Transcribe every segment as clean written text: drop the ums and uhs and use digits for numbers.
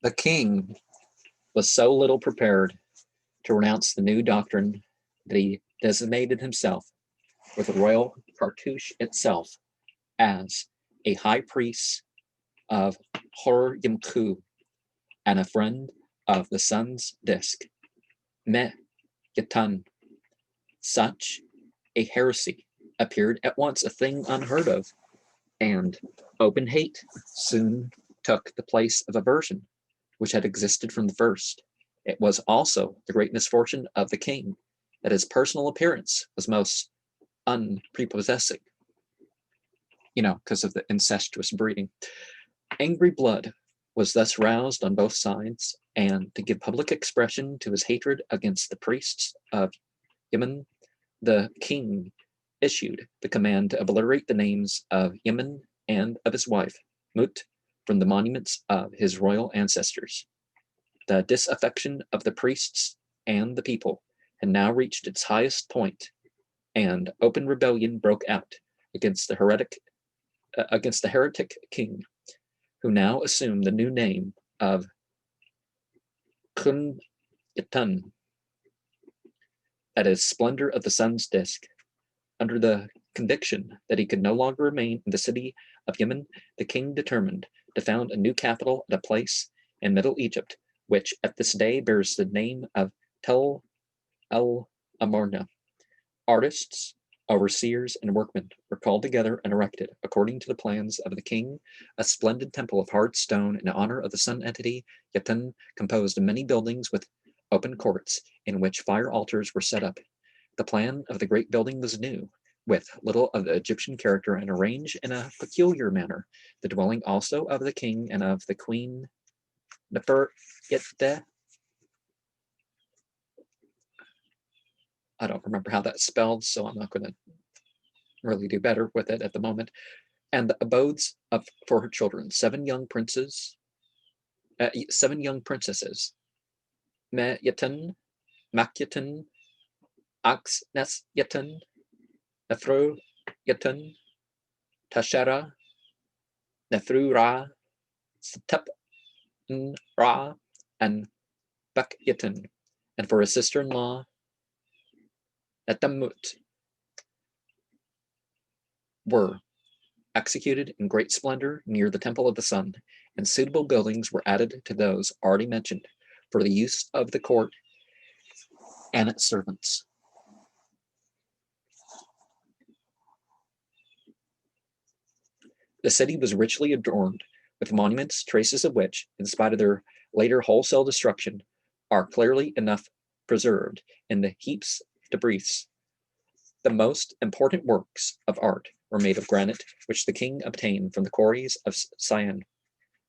The king was so little prepared to renounce the new doctrine that he designated himself, with the royal cartouche itself, as a high priest of Hor Yimku and a friend of the sun's disk, Me Yatun. Such a heresy appeared at once a thing unheard of, and open hate soon took the place of aversion, which had existed from the first. It was also the great misfortune of the king that his personal appearance was most unprepossessing, because of the incestuous breeding. Angry blood was thus roused on both sides, and to give public expression to his hatred against the priests of Yemen, the king issued the command to obliterate the names of Yemen and of his wife, Mut, from the monuments of his royal ancestors. The disaffection of the priests and the people had now reached its highest point, and open rebellion broke out against the heretic king, who now assumed the new name of Kun Yatun, that is, splendor of the sun's disk. Under the conviction that he could no longer remain in the city of Yemen, the king determined to found a new capital at a place in Middle Egypt, which at this day bears the name of Tel el Amarna. Artists, overseers, and workmen were called together and erected, according to the plans of the king, a splendid temple of hard stone in honor of the sun entity Yatun, composed of many buildings with open courts, in which fire altars were set up. The plan of the great building was new, with little of the Egyptian character, and arranged in a peculiar manner. The dwelling also of the king and of the queen Neferyette. I don't remember how that's spelled, so I'm not going to really do better with it at the moment. And the abodes for her children, seven young princesses, Me Yatun, Makyatun, Axnes Yatun, Nefru Yatun, Tashera, Nefru Ra, Setep Ra, and Bek Yatun, and for his sister-in-law, Etamut, were executed in great splendor near the Temple of the Sun, and suitable buildings were added to those already mentioned for the use of the court and its servants. The city was richly adorned with monuments, traces of which, in spite of their later wholesale destruction, are clearly enough preserved in the heaps of debris. The most important works of art were made of granite, which the king obtained from the quarries of Sian.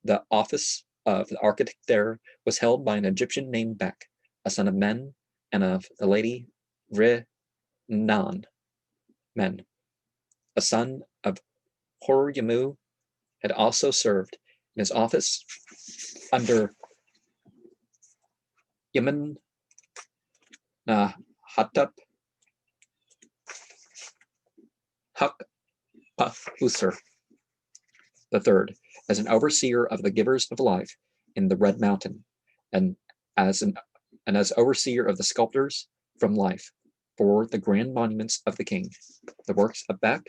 The office of the architect there was held by an Egyptian named Bek, a son of Men, and of the lady Renan Men. A son of Hor Yamu had also served in his office under Yemen Hattab Hukpahusser III as an overseer of the givers of life in the Red Mountain, and as overseer of the sculptors from life for the grand monuments of the king. The works of Bek,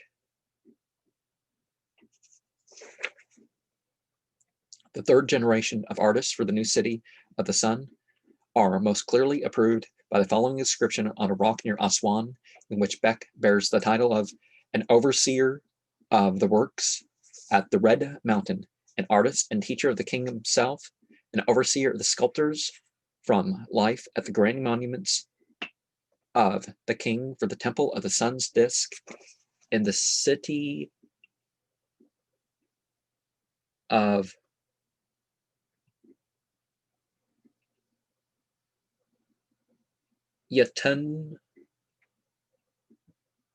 the third generation of artists for the new city of the sun, are most clearly approved by the following inscription on a rock near Aswan, in which Bek bears the title of an overseer of the works at the Red Mountain, an artist and teacher of the king himself, an overseer of the sculptors from life at the grand monuments of the king for the temple of the sun's disk in the city of Yatun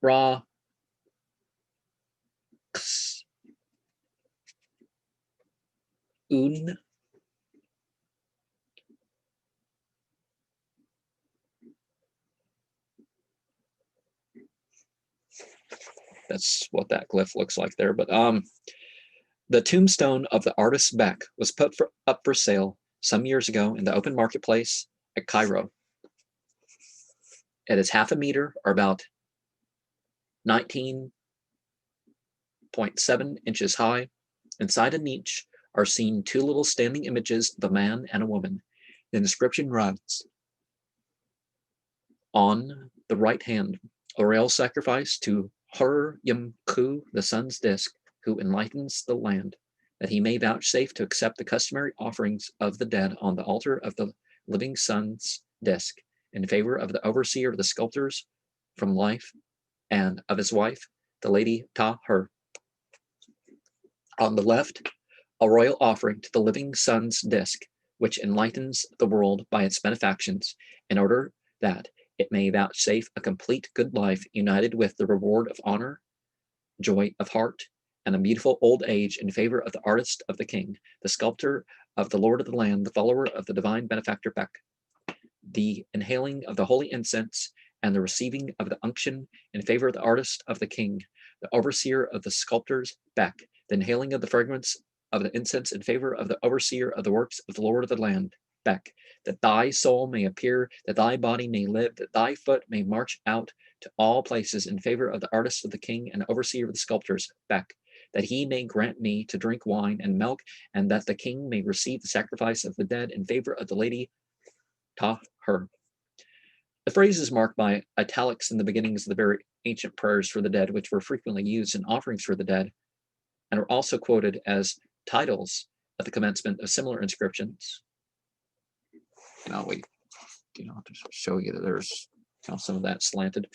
Ra Un. That's what that glyph looks like there. But the tombstone of the artist Bek was put up for sale some years ago in the open marketplace at Cairo. It is half a meter, or about 19.7 inches high. Inside a niche are seen two little standing images of a man and a woman. The inscription runs, on the right hand, a royal sacrifice to Hur-Yim-Ku, the sun's disk, who enlightens the land, that he may vouchsafe to accept the customary offerings of the dead on the altar of the living sun's disk, in favor of the overseer of the sculptors from life, and of his wife, the lady Ta-Hur. On the left, a royal offering to the living sun's disk, which enlightens the world by its benefactions, in order that it may vouchsafe a complete good life, united with the reward of honor, joy of heart, and a beautiful old age, in favor of the artist of the king, the sculptor of the lord of the land, the follower of the divine benefactor Beck. The inhaling of the holy incense and the receiving of the unction in favor of the artist of the king, the overseer of the sculptors Beck. The inhaling of the fragrance of the incense in favor of the overseer of the works of the lord of the land Beck. That thy soul may appear, that thy body may live, that thy foot may march out to all places in favor of the artist of the king and overseer of the sculptors Beck. That he may grant me to drink wine and milk, and that the king may receive the sacrifice of the dead in favor of the lady Ta-Hur. The phrase is marked by italics in the beginnings of the very ancient prayers for the dead, which were frequently used in offerings for the dead, and are also quoted as titles at the commencement of similar inscriptions. To show you that there's some of that slanted.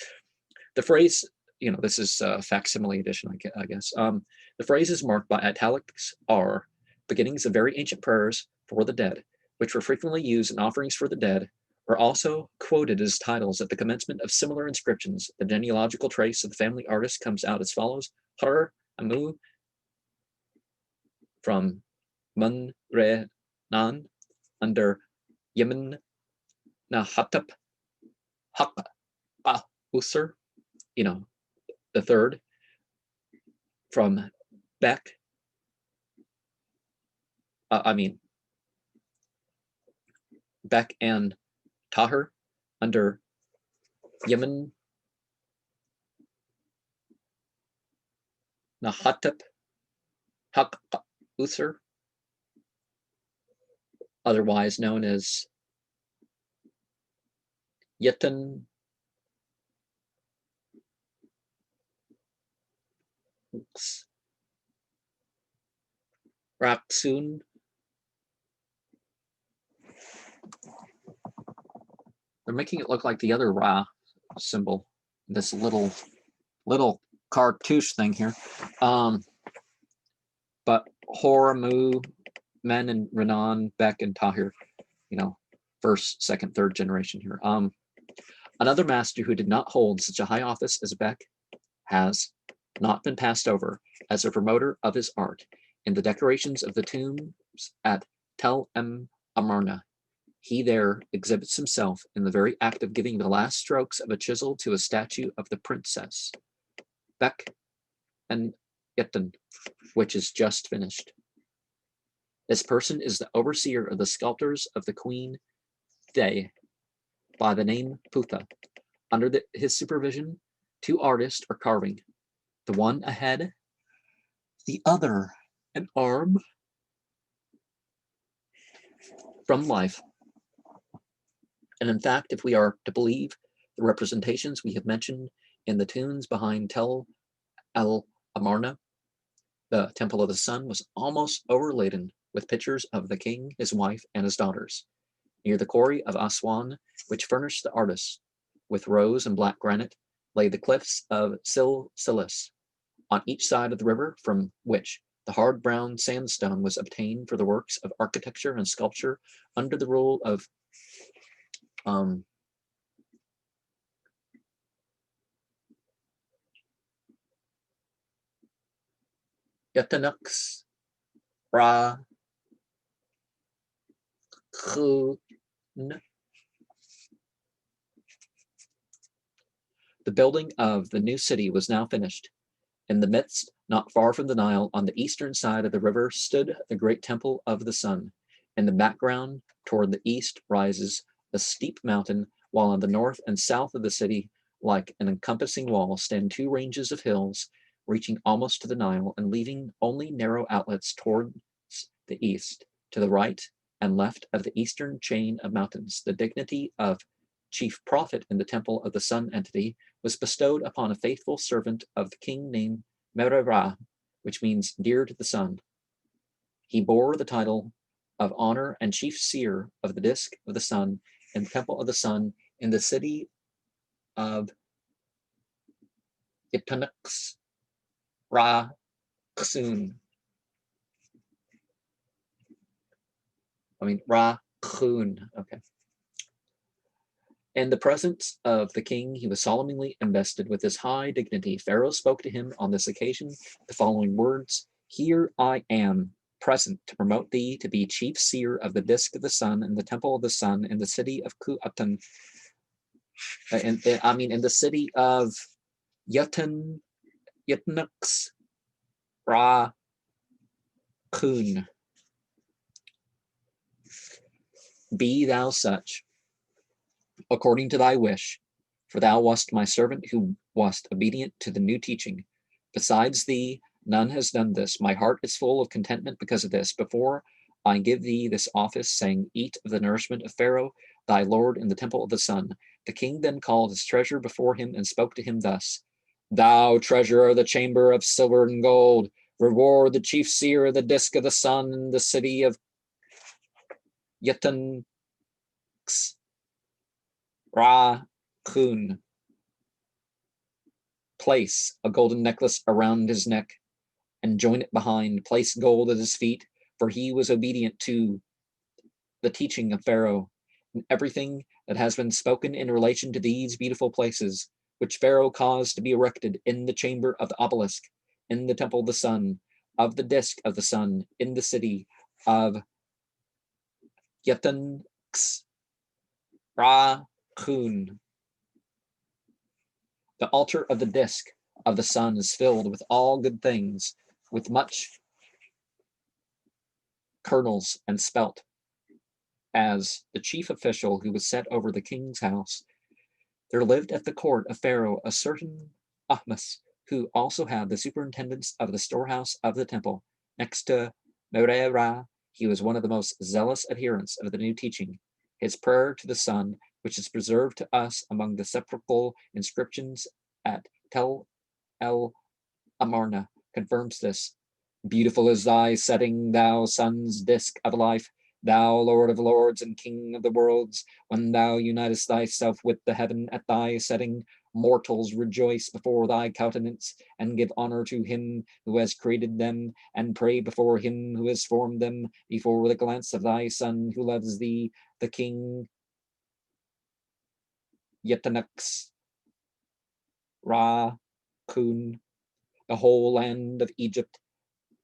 The phrase, this is a facsimile edition, I guess. The phrase is marked by italics are beginnings of very ancient prayers for the dead, which were frequently used in offerings for the dead, are also quoted as titles at the commencement of similar inscriptions. The genealogical trace of the family artist comes out as follows: Hur Amu from Mun-Re-Nan under Yemen Nahatap Haqqa Usur, the third from Beck. Beck and Ta-Hur under Yemen Nahatap Haqqa Usur, otherwise known as Yetan Raksun. They're making it look like the other Ra symbol, this little cartouche thing here. But Horamu, Men and Renan, Beck and Ta-Hur, first, second, third generation here. Another master who did not hold such a high office as Beck has not been passed over as a promoter of his art. In the decorations of the tombs at Tel Amarna, he there exhibits himself in the very act of giving the last strokes of a chisel to a statue of the princess Beck and Yetan, which is just finished. This person is the overseer of the sculptors of the Queen Thay, by the name Putha. Under his supervision, two artists are carving, the one a head, the other an arm from life. And in fact, if we are to believe the representations we have mentioned in the tombs behind Tel Amarna, the Temple of the Sun was almost overladen with pictures of the king, his wife, and his daughters. Near the quarry of Aswan, which furnished the artists with rose and black granite, lay the cliffs of Silsilis, on each side of the river, from which the hard brown sandstone was obtained for the works of architecture and sculpture under the rule of Yatanux Ra Khun. The building of the new city was now finished. In the midst, not far from the Nile, on the eastern side of the river, stood the great temple of the sun. In the background, toward the east, rises a steep mountain, while on the north and south of the city, like an encompassing wall, stand two ranges of hills, reaching almost to the Nile and leaving only narrow outlets towards the east. To the right and left of the eastern chain of mountains, the dignity of chief prophet in the temple of the sun entity was bestowed upon a faithful servant of the king named Merera, which means dear to the sun. He bore the title of honor and chief seer of the disk of the sun and temple of the sun in the city of Itunux Ra Khun. Ra Khun. Okay. In the presence of the king, he was solemnly invested with this high dignity. Pharaoh spoke to him on this occasion the following words: "Here I am, present to promote thee to be chief seer of the disk of the sun and the temple of the sun in the city of Kuatan. In the city of Yutnux Ra Kun. Be thou such, according to thy wish, for thou wast my servant who wast obedient to the new teaching. Besides thee, none has done this. My heart is full of contentment because of this. Before I give thee this office, saying, eat of the nourishment of Pharaoh, thy lord, in the temple of the sun." The king then called his treasurer before him and spoke to him thus: "Thou treasurer of the chamber of silver and gold, reward the chief seer of the disk of the sun in the city of Yutun Ra Kun. Place a golden necklace around his neck and join it behind. Place gold at his feet, for he was obedient to the teaching of Pharaoh. And everything that has been spoken in relation to these beautiful places, which Pharaoh caused to be erected in the chamber of the obelisk, in the temple of the sun, of the disk of the sun, in the city of Yutun Ra Kun. The altar of the disk of the sun is filled with all good things, with much kernels and spelt. As the chief official who was set over the king's house, there lived at the court of Pharaoh a certain Ahmas, who also had the superintendence of the storehouse of the temple. Next to Merera, he was one of the most zealous adherents of the new teaching. His prayer to the sun, which is preserved to us among the sepulchral inscriptions at Tel El Amarna, confirms this. "Beautiful is thy setting, thou sun's disk of life, thou Lord of lords and King of the worlds. When thou unitest thyself with the heaven at thy setting, mortals rejoice before thy countenance and give honor to him who has created them and pray before him who has formed them before the glance of thy son who loves thee, the king Yetanux Ra Kun. The whole land of Egypt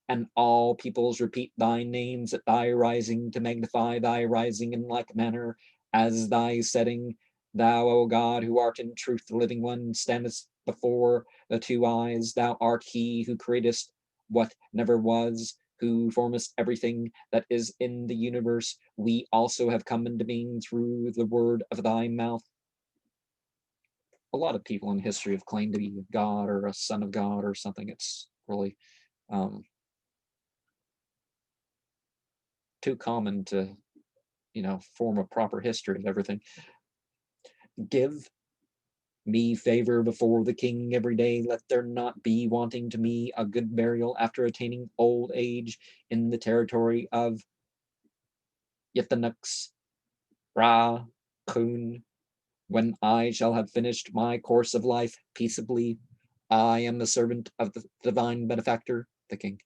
and all peoples repeat thy names at thy rising to magnify thy rising in like manner as thy setting. Thou, O God, who art in truth the living one, standest before the two eyes. Thou art he who createst what never was, who formest everything that is in the universe. We also have come into being through the word of thy mouth." A lot of people in history have claimed to be God or a son of God or something. It's really too common to, form a proper history of everything. "Give me favor before the king every day. Let there not be wanting to me a good burial after attaining old age in the territory of Yuthanux Ra Kun. When I shall have finished my course of life peaceably, I am the servant of the divine benefactor, the king.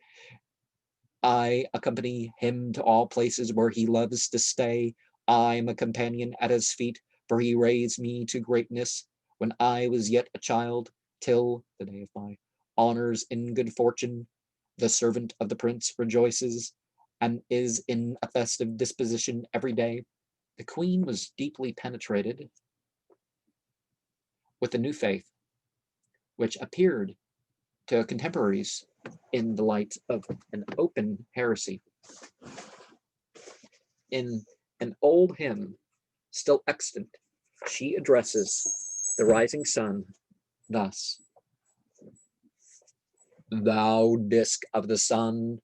I accompany him to all places where he loves to stay. I am a companion at his feet, for he raised me to greatness when I was yet a child, till the day of my honors in good fortune. The servant of the prince rejoices and is in a festive disposition every day." The queen was deeply penetrated with the new faith, which appeared to contemporaries in the light of an open heresy. In an old hymn, still extant, she addresses the rising sun thus: Thou disk of the sun,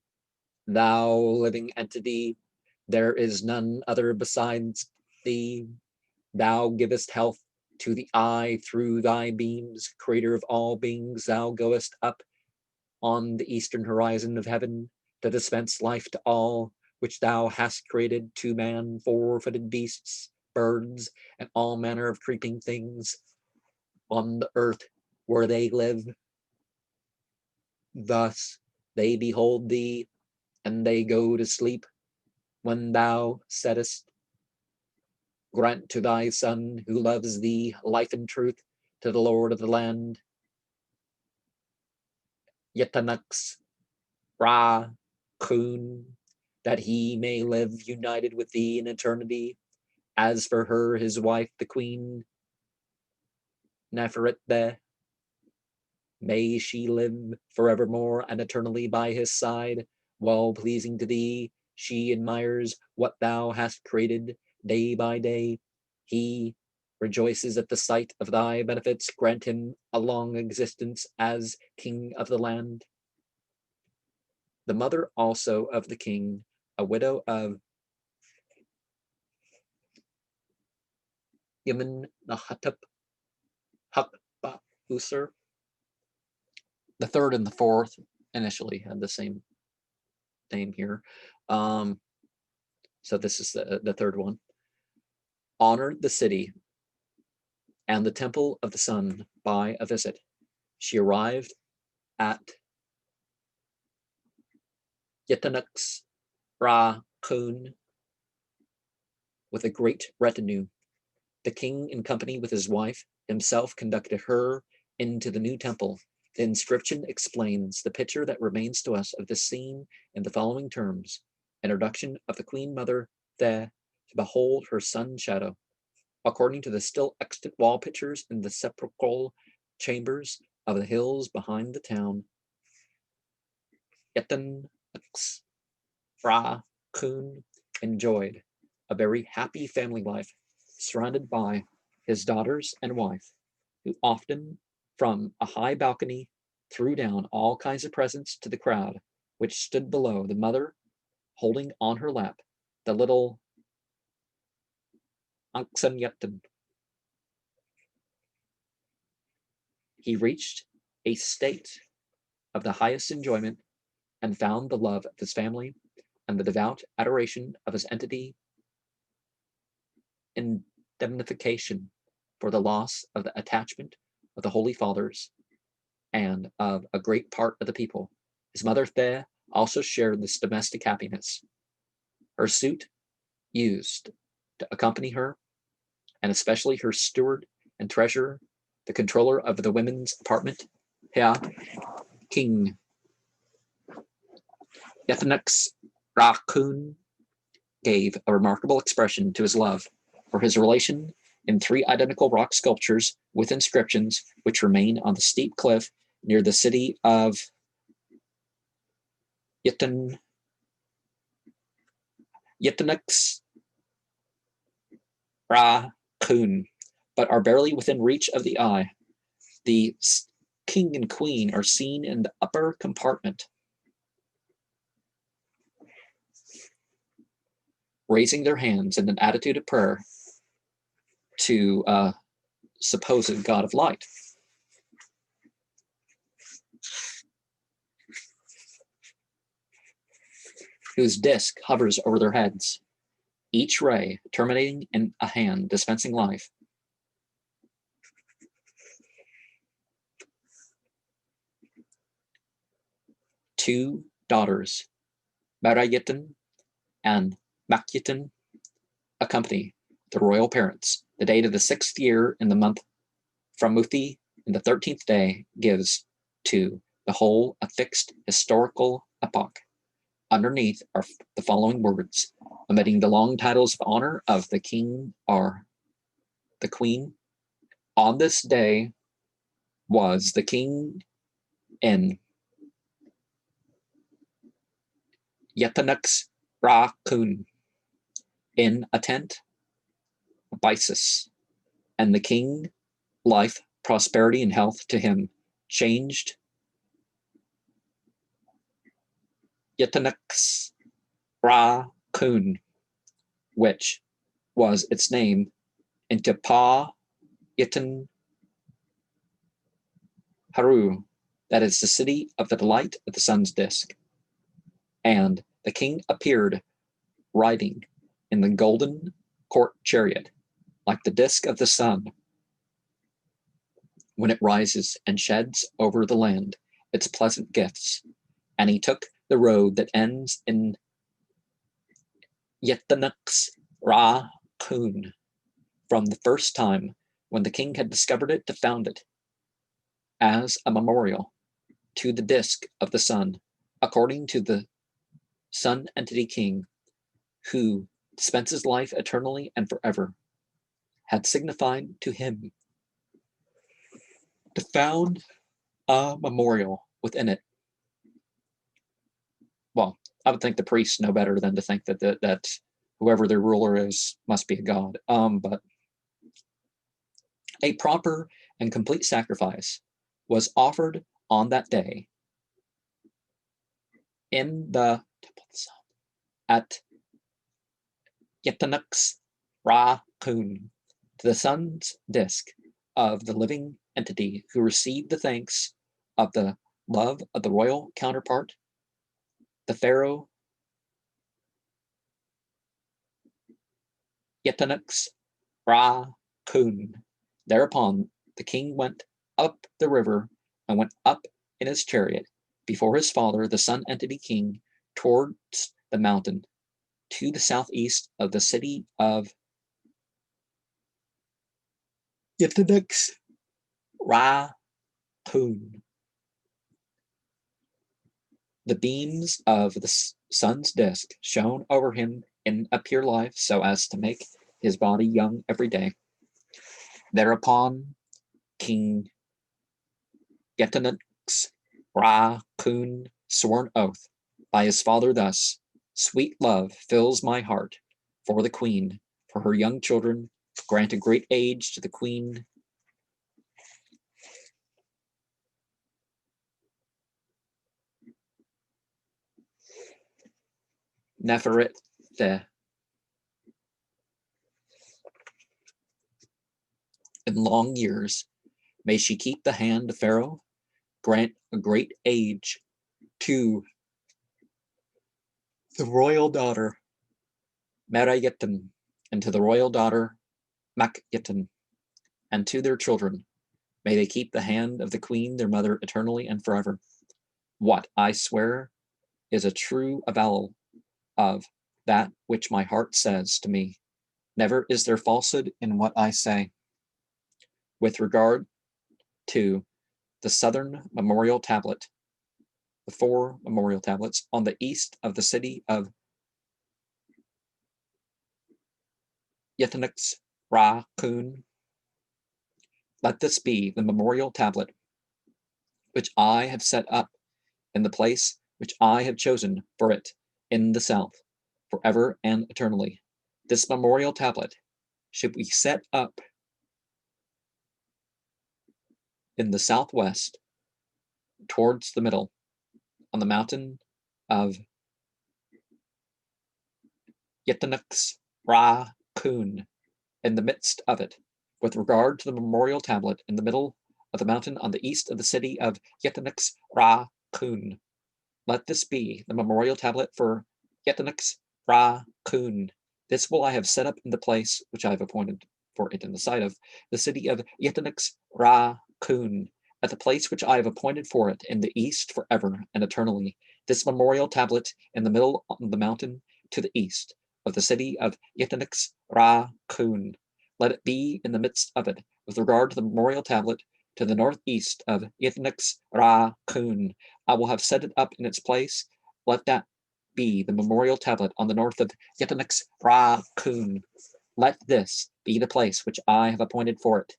thou living entity, there is none other besides thee. Thou givest health to the eye through thy beams, creator of all beings. Thou goest up on the eastern horizon of heaven to dispense life to all which thou hast created, to man, four-footed beasts, birds, and all manner of creeping things on the earth where they live. Thus they behold thee, and they go to sleep. When thou settest, grant to thy son who loves thee life and truth, to the Lord of the land, Yetanux Ra Kun, that he may live united with thee in eternity. As for her, his wife, the queen, Nefertete, may she live forevermore and eternally by his side, well pleasing to thee. She admires what thou hast created day by day. He rejoices at the sight of thy benefits. Grant him a long existence as king of the land. The mother also of the king, a widow of Yemen Nahatep Hakba Usur. The third and the fourth initially had the same name here. So this is the third one. Honored the city and the temple of the sun by a visit. She arrived at Yetanux Ra Kun with a great retinue. The king, in company with his wife, himself conducted her into the new temple. The inscription explains the picture that remains to us of this scene in the following terms: introduction of the Queen Mother there to behold her son's shadow. According to the still extant wall pictures in the sepulchral chambers of the hills behind the town, Yetan Ra Kun enjoyed a very happy family life, surrounded by his daughters and wife, who often from a high balcony threw down all kinds of presents to the crowd, which stood below, the mother holding on her lap the little Anxanyatan. He reached a state of the highest enjoyment and found the love of his family and the devout adoration of his entity indemnification for the loss of the attachment of the Holy Fathers and of a great part of the people. His mother The also shared this domestic happiness. Her suite used to accompany her, and especially her steward and treasurer, the controller of the women's apartment, Hea King Yethanux Rakun, gave a remarkable expression to his love for his relation in three identical rock sculptures with inscriptions which remain on the steep cliff near the city of Yetanux Ra Kun, but are barely within reach of the eye. The king and queen are seen in the upper compartment, raising their hands in an attitude of prayer to supposed god of light. Whose disk hovers over their heads, each ray terminating in a hand dispensing life. Two daughters, Marayitan and Makyitan, accompany the royal parents. The date of the 6th year in the month Framuthi in the 13th day gives to the whole a fixed historical epoch. Underneath are the following words, omitting the long titles of honor of the king or the queen. On this day was the king in Yetanux Ra Kun, in a tent, Bisis, and the king, life, prosperity, and health to him, changed Yetanux Ra Kun, which was its name, into Pa Yitan Haru, that is the city of the delight of the sun's disk. And the king appeared riding in the golden court chariot, like the disk of the sun, when it rises and sheds over the land its pleasant gifts. And he took the road that ends in Yetanux Ra Kun from the first time when the king had discovered it to found it as a memorial to the disk of the sun, according to the sun entity king who dispenses life eternally and forever, had signified to him to found a memorial within it. Well, I would think the priests know better than to think that whoever their ruler is must be a god. But a proper and complete sacrifice was offered on that day in the temple of the sun at Yetanux Ra Kun to the sun's disk of the living entity who received the thanks of the love of the royal counterpart, the pharaoh Yetanux Ra Kun. Thereupon the king went up the river and went up in his chariot before his father, the sun entity king, towards the mountain to the southeast of the city of Yetanux Ra Kun. The beams of the sun's disk shone over him in a pure life so as to make his body young every day. Thereupon King Yetanux Ra Kun swore an oath by his father thus: "Sweet love fills my heart for the queen, for her young children. Grant a great age to the queen. Nefertiti. In long years may she keep the hand of Pharaoh. Grant a great age to the royal daughter Merayetan, and to the royal daughter Makyetan, and to their children. May they keep the hand of the queen, their mother, eternally and forever. What I swear is a true avowal of that which my heart says to me. Never is there falsehood in what I say. With regard to the southern memorial tablet, the 4 memorial tablets on the east of the city of Yetanux Ra Kun, let this be the memorial tablet which I have set up in the place which I have chosen for it in the south, forever and eternally. This memorial tablet should be set up in the southwest towards the middle on the mountain of Yetanux Ra Kun in the midst of it, with regard to the memorial tablet in the middle of the mountain on the east of the city of Yetanux Ra Kun. Let this be the memorial tablet for Yetanux Ra Kun. This will I have set up in the place which I have appointed for it in the sight of the city of Yetanux Ra Kun, at the place which I have appointed for it in the east forever and eternally. This memorial tablet in the middle of the mountain to the east of the city of Yetanux Ra Kun. Let it be in the midst of it, with regard to the memorial tablet to the northeast of Yetanux Ra Kun. I will have set it up in its place. Let that be the memorial tablet on the north of Yetanux Ra Kun. Let this be the place which I have appointed for it.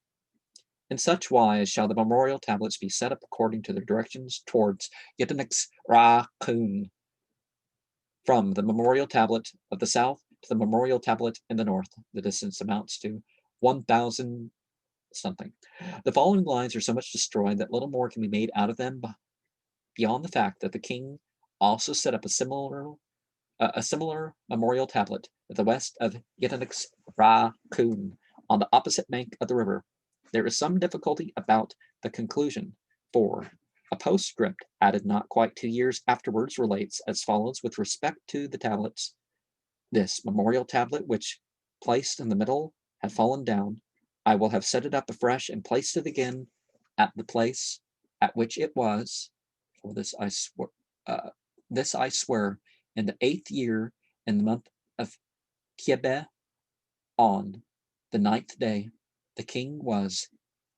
In such wise shall the memorial tablets be set up according to their directions towards Yetanux Ra Kun, from the memorial tablet of the south to the memorial tablet in the north. The distance amounts to 1,000 something. The following lines are so much destroyed that little more can be made out of them beyond the fact that the king also set up a similar memorial tablet at the west of Yetanik's Ra-Kun on the opposite bank of the river. There is some difficulty about the conclusion, for a postscript added not quite 2 years afterwards relates as follows with respect to the tablets. This memorial tablet, which placed in the middle, had fallen down. I will have set it up afresh and placed it again at the place at which it was. For this I swear, in the 8th year, in the month of Kiebe, on the 9th day, the king was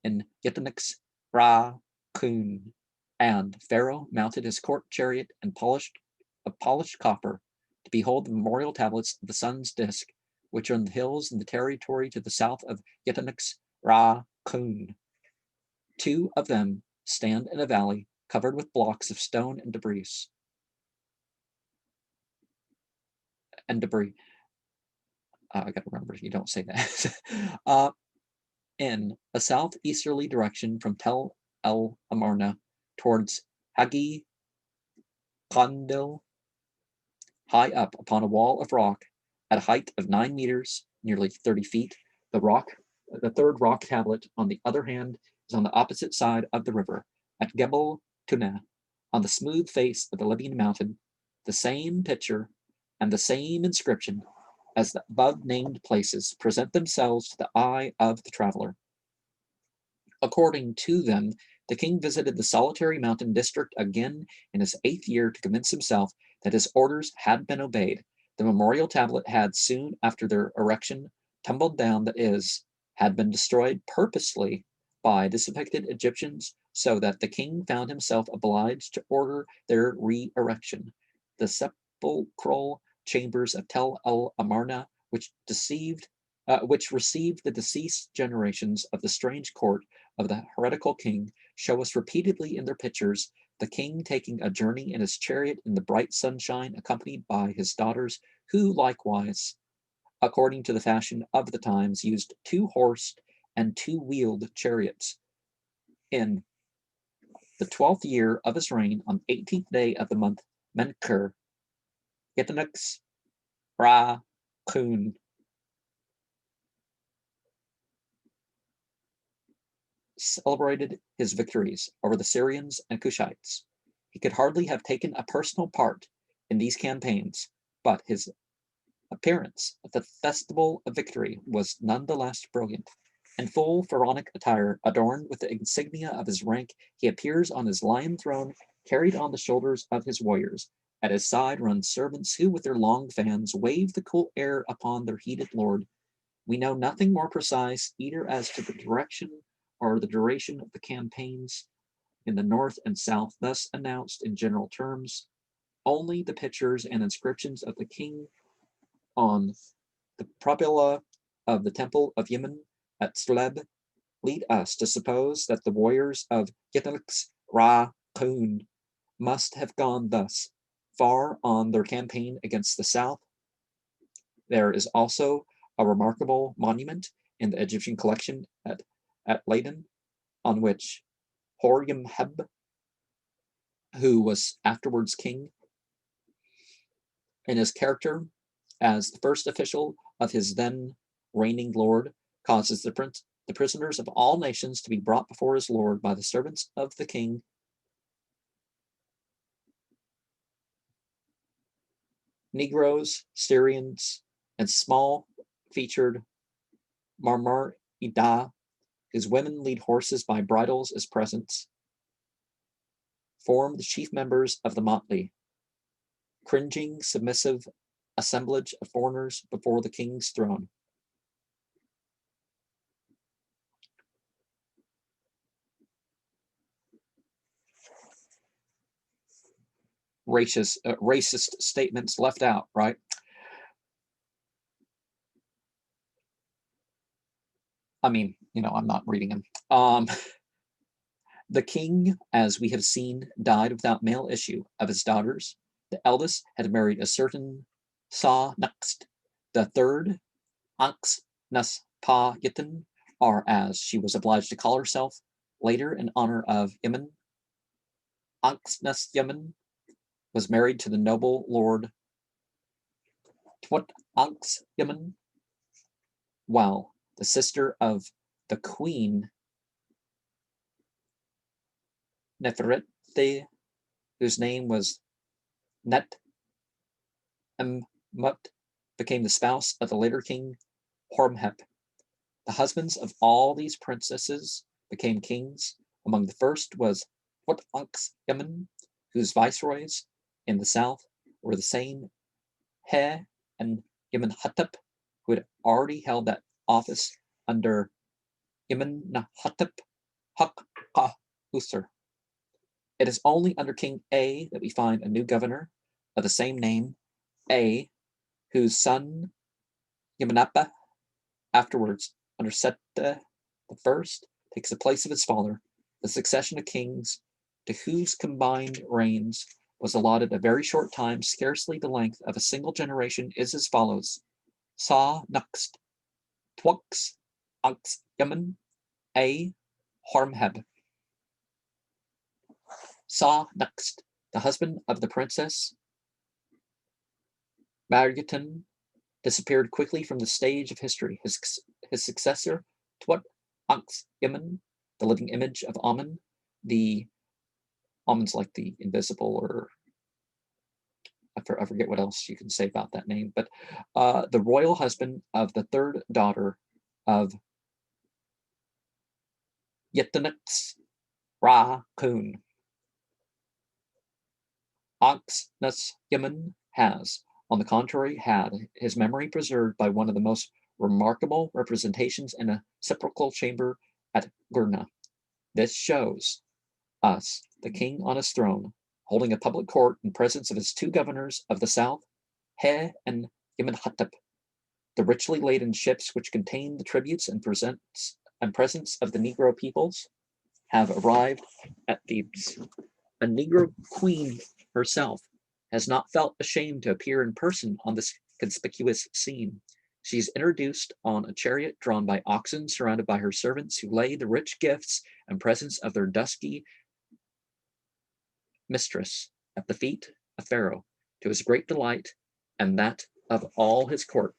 in Yetanik's Ra-Kun, and Pharaoh mounted his court chariot and polished copper to behold the memorial tablets of the sun's disk, which are in the hills in the territory to the south of Yetanik's Ra-Kun. 2 of them stand in a valley covered with blocks of stone and debris. I gotta remember, you don't say that. In a southeasterly direction from Tel El Amarna towards Hagi Kandil, high up upon a wall of rock at a height of 9 meters, nearly 30 feet. The third rock tablet, on the other hand, is on the opposite side of the river, at Gebel Tuna, on the smooth face of the Libyan mountain. The same picture and the same inscription as the above named places present themselves to the eye of the traveler. According to them, the king visited the solitary mountain district again in his 8th year to convince himself that his orders had been obeyed. The memorial tablet had soon after their erection tumbled down, that is, had been destroyed purposely by disaffected Egyptians, so that the king found himself obliged to order their re-erection. The sepulchral chambers of Tel El Amarna, which received the deceased generations of the strange court of the heretical king, show us repeatedly in their pictures the king taking a journey in his chariot in the bright sunshine, accompanied by his daughters, who likewise, according to the fashion of the times, used 2-horsed and 2-wheeled chariots. In the 12th year of his reign, on the 18th day of the month Menker, Yetanik's Ra-Kun celebrated his victories over the Syrians and Cushites. He could hardly have taken a personal part in these campaigns, but his appearance at the festival of victory was none the less brilliant. In full pharaonic attire, adorned with the insignia of his rank, he appears on his lion throne, carried on the shoulders of his warriors. At his side run servants who, with their long fans, wave the cool air upon their heated lord. We know nothing more precise, either as to the direction or the duration of the campaigns in the north and south, thus announced in general terms. Only the pictures and inscriptions of the king on the propyla of the temple of Yemen at Sleb lead us to suppose that the warriors of Yetanik's Ra-Kun must have gone thus far on their campaign against the south. There is also a remarkable monument in the Egyptian collection at Leiden, on which Hor-Yamheb, who was afterwards king, in his character as the first official of his then reigning lord, causes the prisoners of all nations to be brought before his lord by the servants of the king. Negroes, Syrians, and small-featured Marmar-Ida, whose women lead horses by bridles as presents, form the chief members of the motley, cringing, submissive assemblage of foreigners before the king's throne. Racist statements left out, right? I mean, I'm not reading them. The king, as we have seen, died without male issue. Of his daughters, the eldest had married a certain Sa Next, The third, Anx Nas Pa Yitin, or as she was obliged to call herself later in honor of Yemen, Anx Nas Yemen, was married to the noble Lord Twat Anx Yemen, while the sister of the queen Nefertiti, whose name was Net Mut, became the spouse of the later king Horemheb. The husbands of all these princesses became kings. Among the first was Twat Anx Yemen, whose viceroys in the south were the same He and Yemenhotep, who had already held that office under Yemenhotep Hak-Ka-Usur. It is only under King A that we find a new governor of the same name, A, whose son Yemenappa, afterwards under Seta I, takes the place of his father. The succession of kings to whose combined reigns was allotted a very short time, scarcely the length of a single generation, is as follows. Sa Nuxt, Twux, Anx Yemen, A, Horemheb. Sa Nuxt, the husband of the princess Margaton, disappeared quickly from the stage of history. His successor, Twat Anx Yemen, the living image of Amun, Amun's like the invisible, or I forget what else you can say about that name, but the royal husband of the third daughter of Yetanix Ra Kun. Anx Nas Yemen has, on the contrary, had his memory preserved by one of the most remarkable representations in a sepulchral chamber at Gurna. This shows us the king on his throne, holding a public court in presence of his two governors of the south, He and Yemenhotep. The richly laden ships which contain the tributes and presents of the Negro peoples have arrived at Thebes. A Negro queen herself has not felt ashamed to appear in person on this conspicuous scene. She is introduced on a chariot drawn by oxen, surrounded by her servants, who lay the rich gifts and presents of their dusky mistress at the feet of Pharaoh, to his great delight and that of all his court.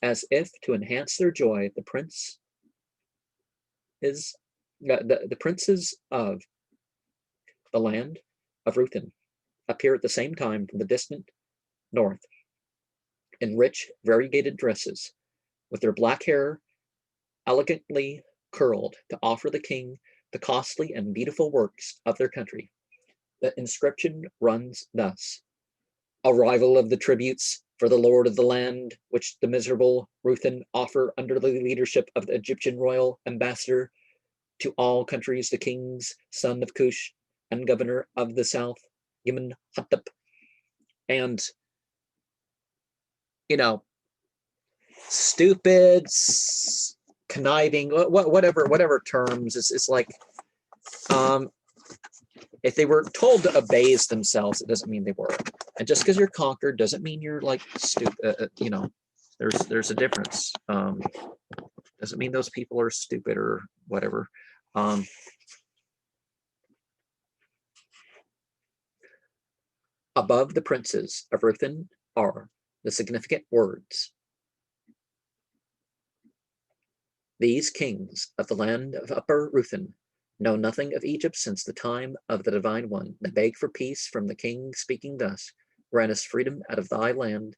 As if to enhance their joy, the princes of the land of Ruthin appear at the same time from the distant north in rich, variegated dresses, with their black hair elegantly curled, to offer the king the costly and beautiful works of their country. The inscription runs thus: arrival of the tributes for the lord of the land, which the miserable Ruthin offer under the leadership of the Egyptian royal ambassador to all countries, the king's son of Cush and governor of the south, Yemenhotep. And, stupid, conniving, whatever terms, it's like, if they were told to abase themselves, it doesn't mean they were. And just because you're conquered doesn't mean you're like stupid. There's a difference. Doesn't mean those people are stupid or whatever. Above the princes of Ruthin are the significant words: these kings of the land of Upper Ruthin know nothing of Egypt since the time of the Divine One. They beg for peace from the king, speaking thus: grant us freedom out of thy land.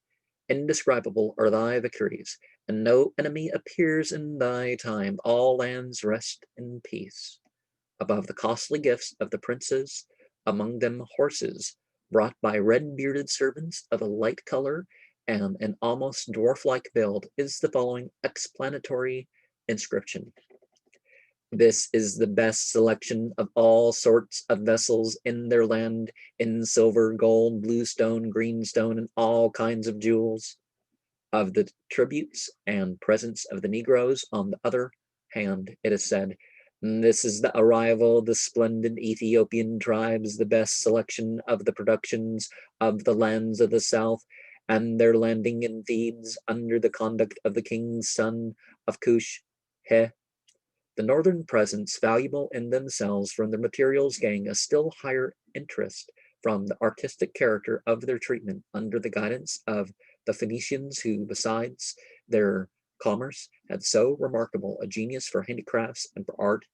Indescribable are thy victories, and no enemy appears in thy time. All lands rest in peace. Above the costly gifts of the princes, among them horses brought by red-bearded servants of a light color and an almost dwarf-like build, is the following explanatory inscription: this is the best selection of all sorts of vessels in their land, in silver, gold, blue stone, green stone, and all kinds of jewels. Of the tributes and presents of the Negroes, on the other hand, it is said, this is the arrival of the splendid Ethiopian tribes, the best selection of the productions of the lands of the south, and their landing in Thebes under the conduct of the king's son of Cush, He. The northern presents, valuable in themselves from their materials, gain a still higher interest from the artistic character of their treatment under the guidance of the Phoenicians, who, besides their commerce, had so remarkable a genius for handicrafts and for art.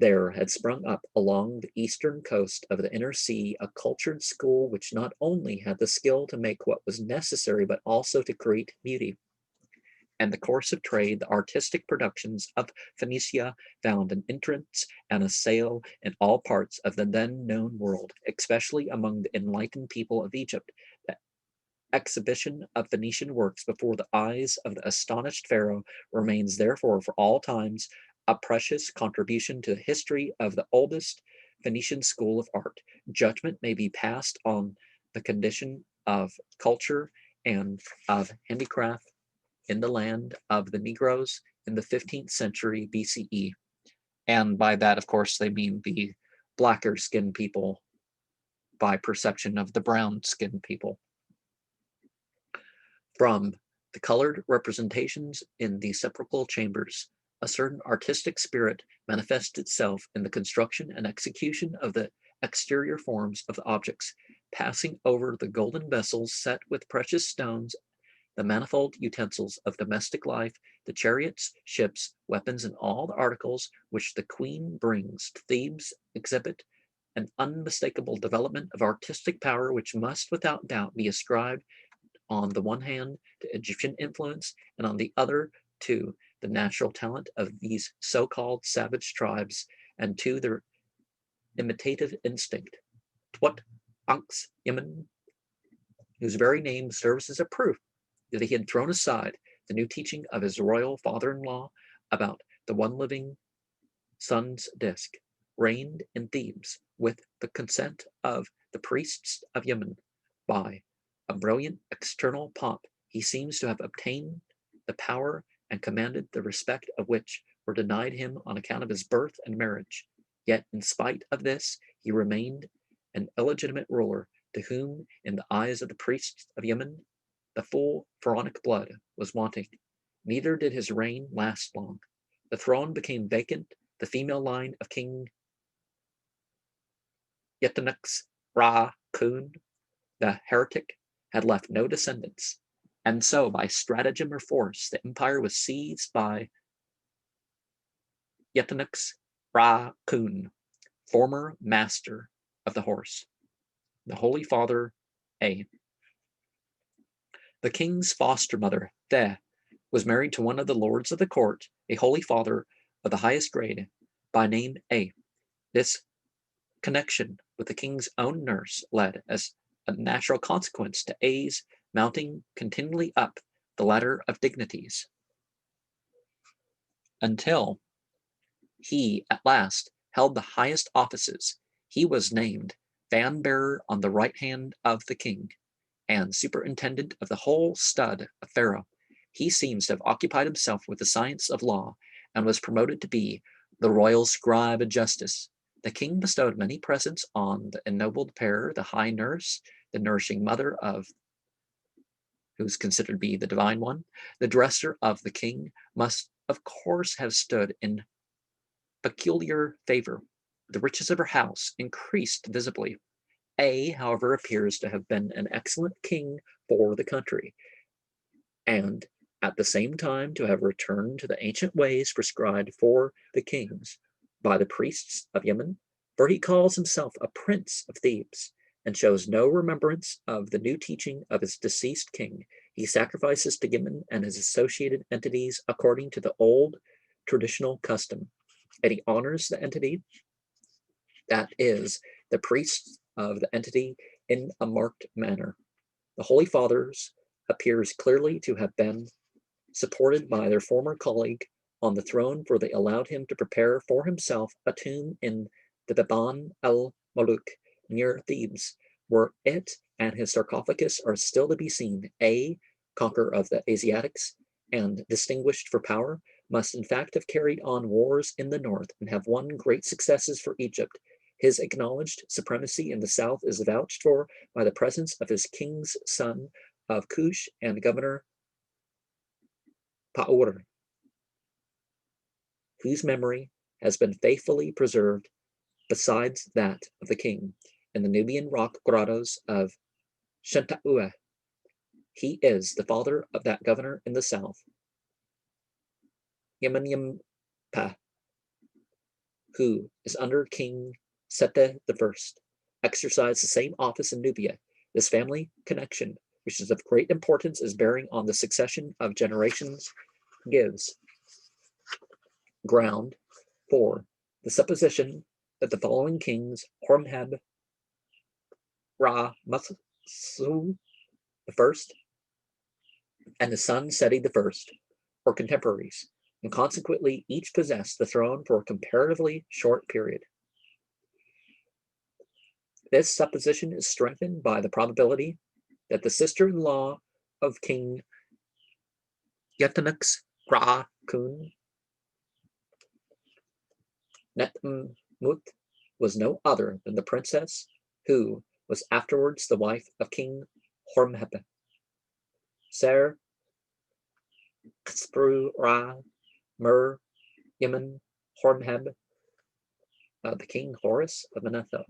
There had sprung up along the eastern coast of the inner sea a cultured school which not only had the skill to make what was necessary, but also to create beauty. And the course of trade, the artistic productions of Phoenicia found an entrance and a sale in all parts of the then known world, especially among the enlightened people of Egypt. The exhibition of Phoenician works before the eyes of the astonished Pharaoh remains therefore for all times a precious contribution to the history of the oldest Phoenician school of art. Judgment may be passed on the condition of culture and of handicraft in the land of the Negroes in the 15th century BCE. And by that, of course, they mean the blacker skinned people by perception of the brown skinned people. From the colored representations in the sepulchral chambers, a certain artistic spirit manifests itself in the construction and execution of the exterior forms of the objects, passing over the golden vessels set with precious stones, the manifold utensils of domestic life, the chariots, ships, weapons, and all the articles which the queen brings to Thebes exhibit an unmistakable development of artistic power which must without doubt be ascribed on the one hand to Egyptian influence, and on the other to the natural talent of these so-called savage tribes, and to their imitative instinct. Twat Ankh's Yemen, whose very name serves as a proof that he had thrown aside the new teaching of his royal father-in-law about the one living sun's disk, reigned in Thebes with the consent of the priests of Yemen. By a brilliant external pomp, he seems to have obtained the power and commanded the respect of which were denied him on account of his birth and marriage. Yet, in spite of this, he remained an illegitimate ruler, to whom, in the eyes of the priests of Yemen, the full pharaonic blood was wanting. Neither did his reign last long. The throne became vacant. The female line of King Yetanix Ra Kun, the heretic, had left no descendants, and so by stratagem or force the empire was seized by Yetanix Ra Kun, former master of the horse. The Holy Father A. The king's foster mother, The, was married to one of the lords of the court, a holy father of the highest grade, by name A. This connection with the king's own nurse led, as a natural consequence, to A's mounting continually up the ladder of dignities, until he at last held the highest offices. He was named fan bearer on the right hand of the king, and superintendent of the whole stud of Pharaoh. He seems to have occupied himself with the science of law, and was promoted to be the royal scribe of justice. The king bestowed many presents on the ennobled pair, the high nurse, the nourishing mother of who's considered to be the divine one. The dresser of the king must, of course, have stood in peculiar favor. The riches of her house increased visibly. A, however, appears to have been an excellent king for the country, and at the same time to have returned to the ancient ways prescribed for the kings by the priests of Yemen, for he calls himself a prince of Thebes, and shows no remembrance of the new teaching of his deceased king. He sacrifices to Yemen and his associated entities according to the old traditional custom, and he honors the entity, that is, the priests of the entity, in a marked manner. The Holy Fathers appears clearly to have been supported by their former colleague on the throne, for they allowed him to prepare for himself a tomb in the Beban el Maluk near Thebes, where it and his sarcophagus are still to be seen. A, conqueror of the Asiatics and distinguished for power, must in fact have carried on wars in the north and have won great successes for Egypt. His acknowledged supremacy in the south is vouched for by the presence of his king's son of Kush and Governor Paur, whose memory has been faithfully preserved besides that of the king in the Nubian rock grottos of Shentaua. He is the father of that governor in the south, Yamanyampa, who is under King Sete I, exercised the same office in Nubia. This family connection, which is of great importance as bearing on the succession of generations, gives ground for the supposition that the following kings, Horemheb, Ra Masu I, and the son Seti I, were contemporaries, and consequently each possessed the throne for a comparatively short period. This supposition is strengthened by the probability that the sister-in-law of King Yetanux Ra Kun Netmut was no other than the princess who was afterwards the wife of King Horemheb. Ser Kspru Ra Mer Yemen Horemheb, the King Horus of Manetho.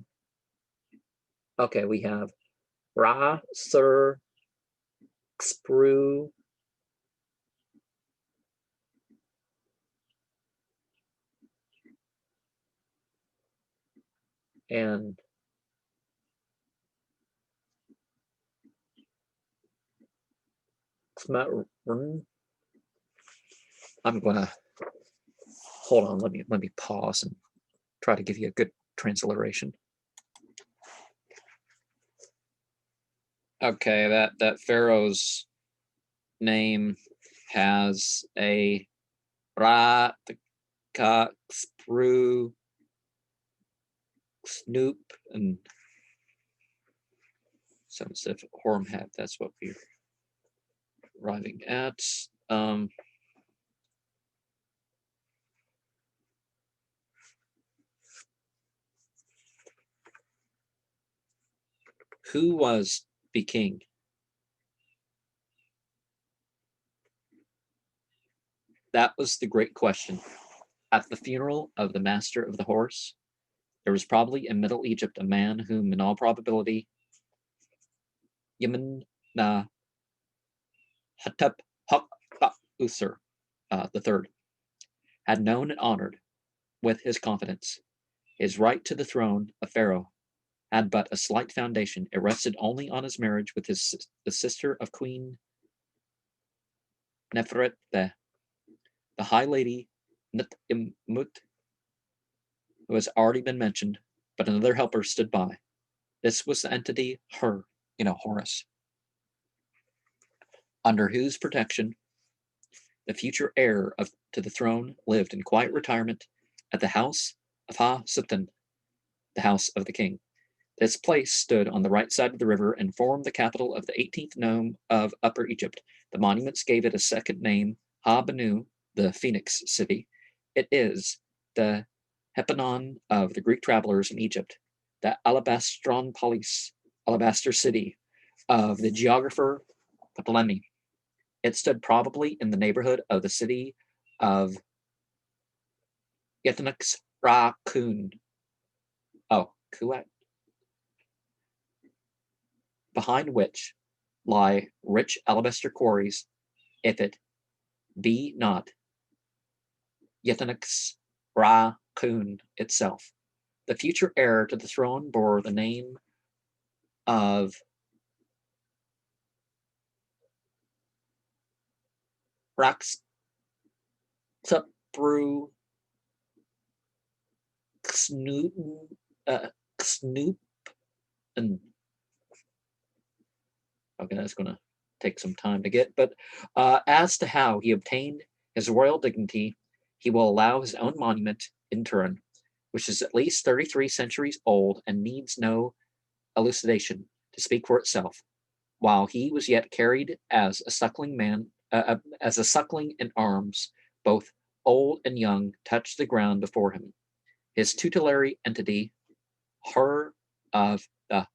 Okay, we have Ra Ser Kspru and I'm gonna hold on. Let me pause and try to give you a good transliteration. Okay, that Pharaoh's name has a Ra, Ka, Spru, Snoop, and some stuff. Horemheb. That's what we're arriving at. Who was the king? That was the great question. At the funeral of the master of the horse, there was probably in Middle Egypt a man whom, in all probability, Yemen na Hatep Usur III had known and honored with his confidence. His right to the throne of Pharaoh had but a slight foundation. It rested only on his marriage with the sister of Queen Nefret, the High Lady Nutmut, who has already been mentioned, but another helper stood by. This was the entity Horus, under whose protection the future heir to the throne lived in quiet retirement at the house of Ha-Sutton, the house of the king. This place stood on the right side of the river and formed the capital of the 18th nome of Upper Egypt. The monuments gave it a second name, Ha-Benu, the Phoenix city. It is the Hepanon of the Greek travelers in Egypt, the Alabastron Polis, alabaster city of the geographer Ptolemy. It stood probably in the neighborhood of the city of Yetanux Ra Kun. Oh, Kuat. Behind which lie rich alabaster quarries, if it be not Yetanux Ra Kun itself. The future heir to the throne bore the name of Raxtapru Snoop, and okay, that's going to take some time to get. But as to how he obtained his royal dignity, he will allow his own monument in Turin, which is at least 33 centuries old and needs no elucidation, to speak for itself. While he was yet carried as a suckling in arms, both old and young touched the ground before him. His tutelary entity, Hur of the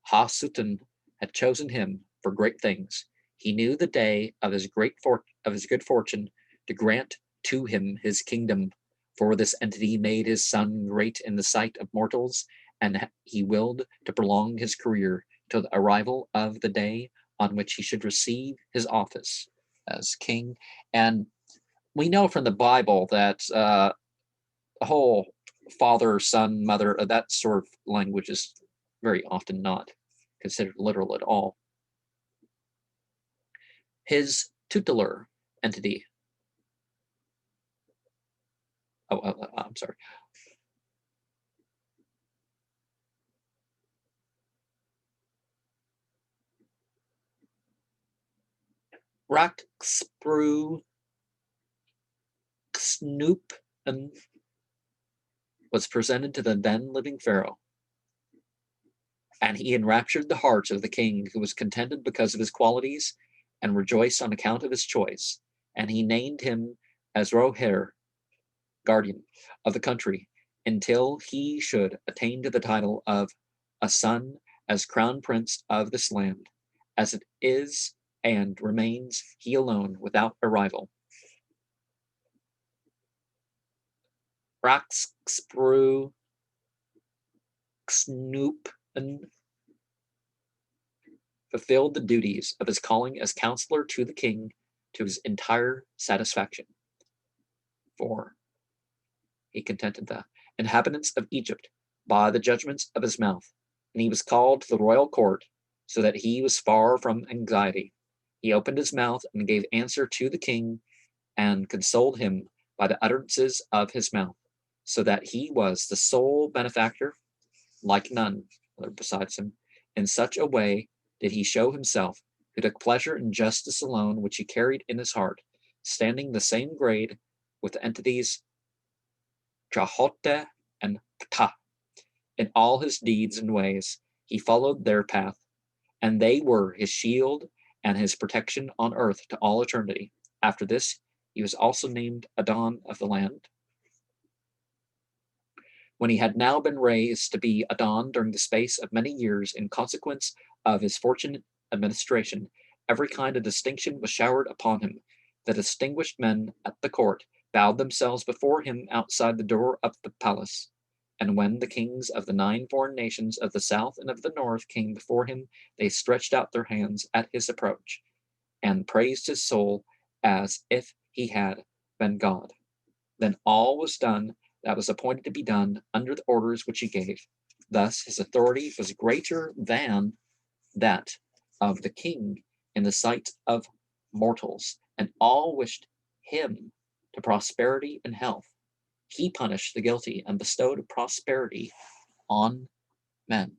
Ha-Sutun, had chosen him, for great things. He knew the day of his good fortune to grant to him his kingdom. For this entity made his son great in the sight of mortals, and he willed to prolong his career till the arrival of the day on which he should receive his office as king. And we know from the Bible that the whole father, son, mother, that sort of language is very often not considered literal at all. His tutelar entity. I'm sorry. Roxbrew Snoop was presented to the then living Pharaoh, and he enraptured the heart of the king, who was contented because of his qualities and rejoiced on account of his choice. And he named him as Roher, guardian of the country, until he should attain to the title of a son as crown prince of this land, as it is and remains he alone without a rival. Roxbrew Snoop fulfilled the duties of his calling as counselor to the king to his entire satisfaction. For he contented the inhabitants of Egypt by the judgments of his mouth, and he was called to the royal court, so that he was far from anxiety. He opened his mouth and gave answer to the king, and consoled him by the utterances of his mouth, so that he was the sole benefactor, like none other besides him. In such a way did he show himself, who took pleasure in justice alone, which he carried in his heart, standing the same grade with the entities Trahote and Ptah. In all his deeds and ways, he followed their path, and they were his shield and his protection on earth to all eternity. After this, he was also named Adon of the land. When he had now been raised to be Adon during the space of many years, in consequence of his fortunate administration, every kind of distinction was showered upon him. The distinguished men at the court bowed themselves before him outside the door of the palace. And when the kings of the 9 foreign nations of the south and of the north came before him, they stretched out their hands at his approach, and praised his soul as if he had been God. Then all was done that was appointed to be done under the orders which he gave. Thus his authority was greater than that of the king in the sight of mortals, and all wished him to prosperity and health. He punished the guilty and bestowed prosperity on men.